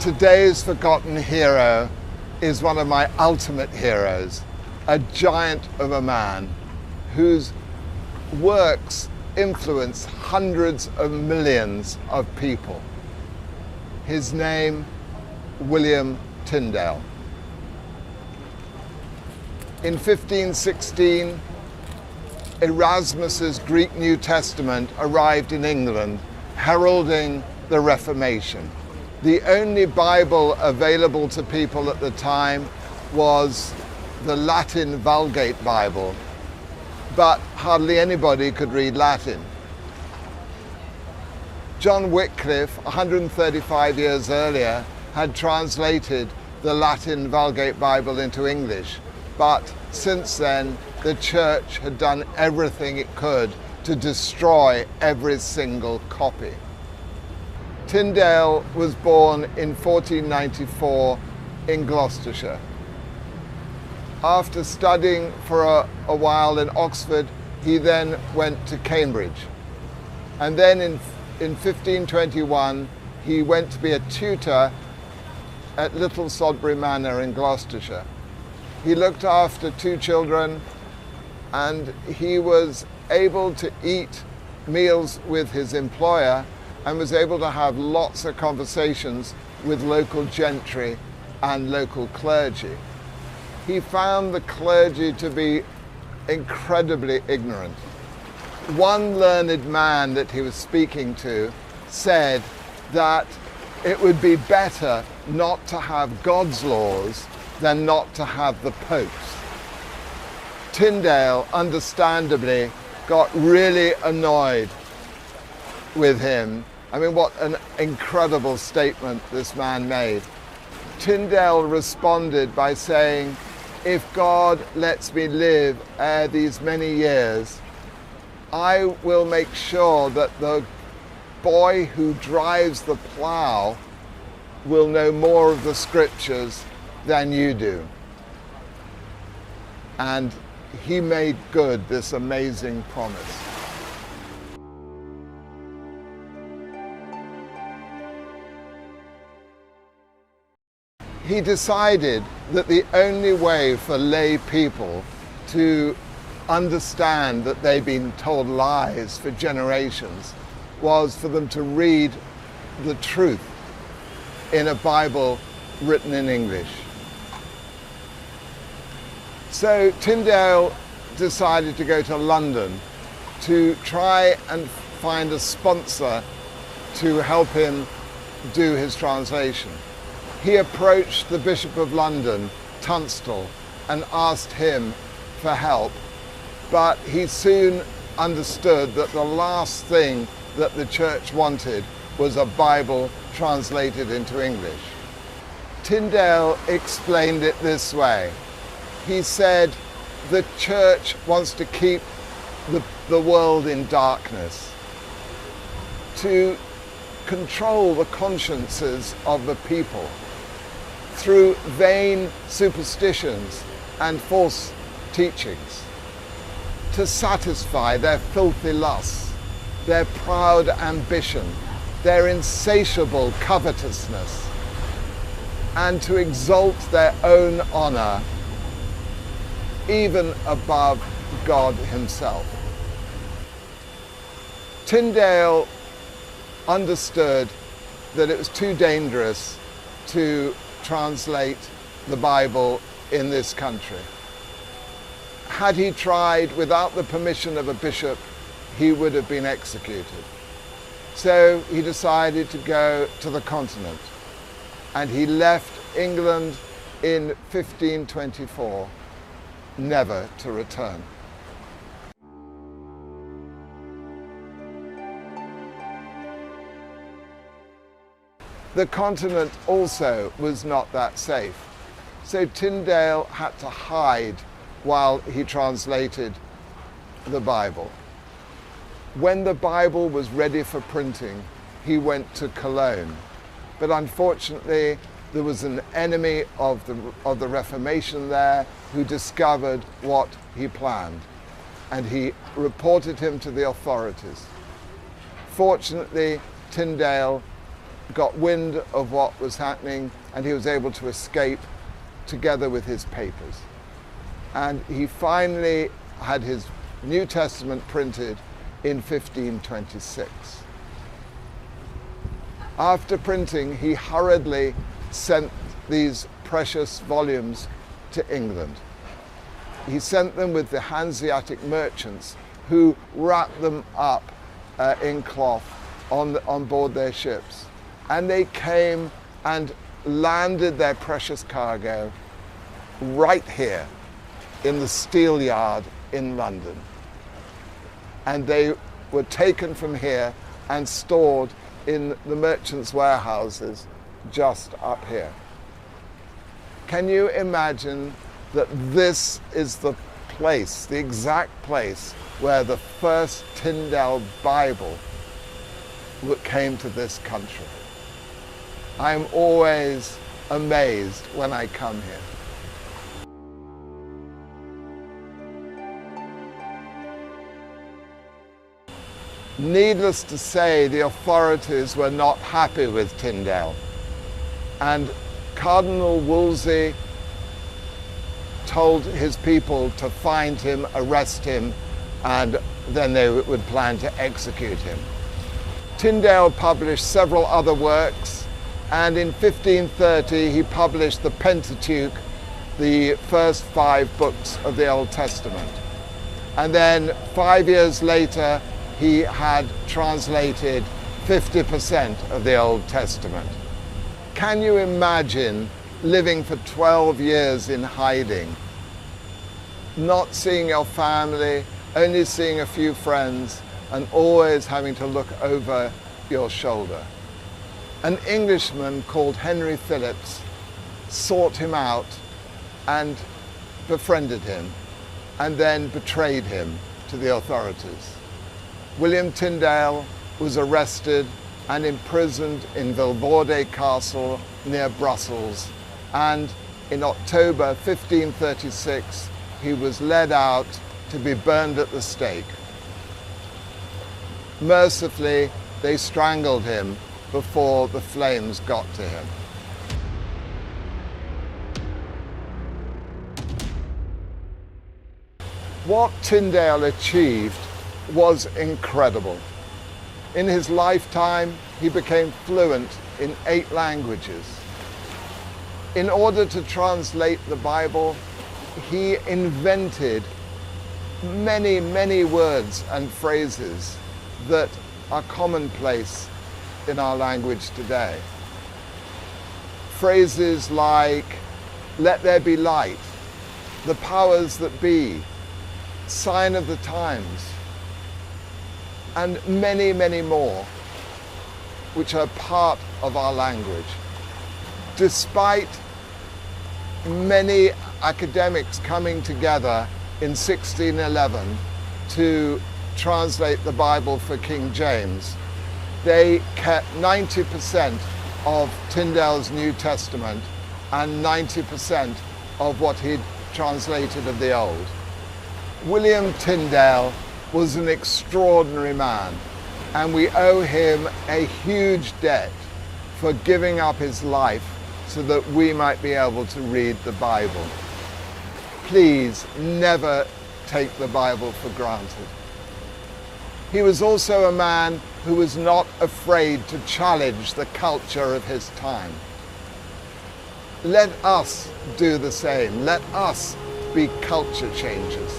Today's forgotten hero is one of my ultimate heroes, a giant of a man whose works influence hundreds of millions of people. His name, William Tyndale. In 1516, Erasmus's Greek New Testament arrived in England, heralding the Reformation. The only Bible available to people at the time was the Latin Vulgate Bible, but hardly anybody could read Latin. John Wycliffe, 135 years earlier, had translated the Latin Vulgate Bible into English, but since then the church had done everything it could to destroy every single copy. Tyndale was born in 1494 in Gloucestershire. After studying for a while in Oxford, he then went to Cambridge. And then in 1521, he went to be a tutor at little Sodbury Manor in Gloucestershire. He looked after 2 children, and he was able to eat meals with his employer and was able to have lots of conversations with local gentry and local clergy. He found the clergy to be incredibly ignorant. One learned man that he was speaking to said that it would be better not to have God's laws than not to have the Pope's. Tyndale, understandably, got really annoyed with him. I mean, what an incredible statement this man made. Tyndale responded by saying, "If God lets me live ere these many years, I will make sure that the boy who drives the plough will know more of the scriptures than you do." And he made good this amazing promise. He decided that the only way for lay people to understand that they'd been told lies for generations was for them to read the truth in a Bible written in English. So Tyndale decided to go to London to try and find a sponsor to help him do his translation. He approached the Bishop of London, Tunstall, and asked him for help, but he soon understood that the last thing that the church wanted was a Bible translated into English. Tyndale explained it this way. He said, the church wants to keep the world in darkness, to control the consciences of the people through vain superstitions and false teachings, to satisfy their filthy lusts, their proud ambition, their insatiable covetousness, and to exalt their own honor even above God himself. Tyndale understood that it was too dangerous to translate the Bible in this country. Had he tried without the permission of a bishop, he would have been executed. So he decided to go to the continent, and he left England in 1524, never to return. The continent also was not that safe, so Tyndale had to hide while he translated the Bible. When the Bible was ready for printing, he went to Cologne, but unfortunately there was an enemy of the Reformation there who discovered what he planned, and he reported him to the authorities. Fortunately, Tyndale got wind of what was happening, and he was able to escape together with his papers. And he finally had his New Testament printed in 1526. After printing, he hurriedly sent these precious volumes to England. He sent them with the Hanseatic merchants who wrapped them up in cloth on board their ships. And they came and landed their precious cargo right here in the Steel Yard in London. And they were taken from here and stored in the merchants' warehouses just up here. Can you imagine that this is the place, the exact place where the first Tyndale Bible came to this country? I'm always amazed when I come here. Needless to say, the authorities were not happy with Tyndale, and Cardinal Wolsey told his people to find him, arrest him, and then they would plan to execute him. Tyndale published several other works, and in 1530 he published the Pentateuch, the first 5 books of the Old Testament. And then 5 years later, he had translated 50% of the Old Testament. Can you imagine living for 12 years in hiding, not seeing your family, only seeing a few friends, and always having to look over your shoulder? An Englishman called Henry Phillips sought him out and befriended him, and then betrayed him to the authorities. William Tyndale was arrested and imprisoned in Vulgate Castle near Brussels, and in October 1536 he was led out to be burned at the stake. Mercifully, they strangled him before the flames got to him. What Tyndale achieved was incredible. In his lifetime, he became fluent in 8 languages. In order to translate the Bible, he invented many, many words and phrases that are commonplace in our language today. Phrases like, "Let there be light," "the powers that be," "sign of the times," and many, many more, which are part of our language. Despite many academics coming together in 1611 to translate the Bible for King James, they kept 90% of Tyndale's New Testament and 90% of what he'd translated of the Old. William Tyndale was an extraordinary man, and we owe him a huge debt for giving up his life so that we might be able to read the Bible. Please never take the Bible for granted. He was also a man who was not afraid to challenge the culture of his time. Let us do the same. Let us be culture changers.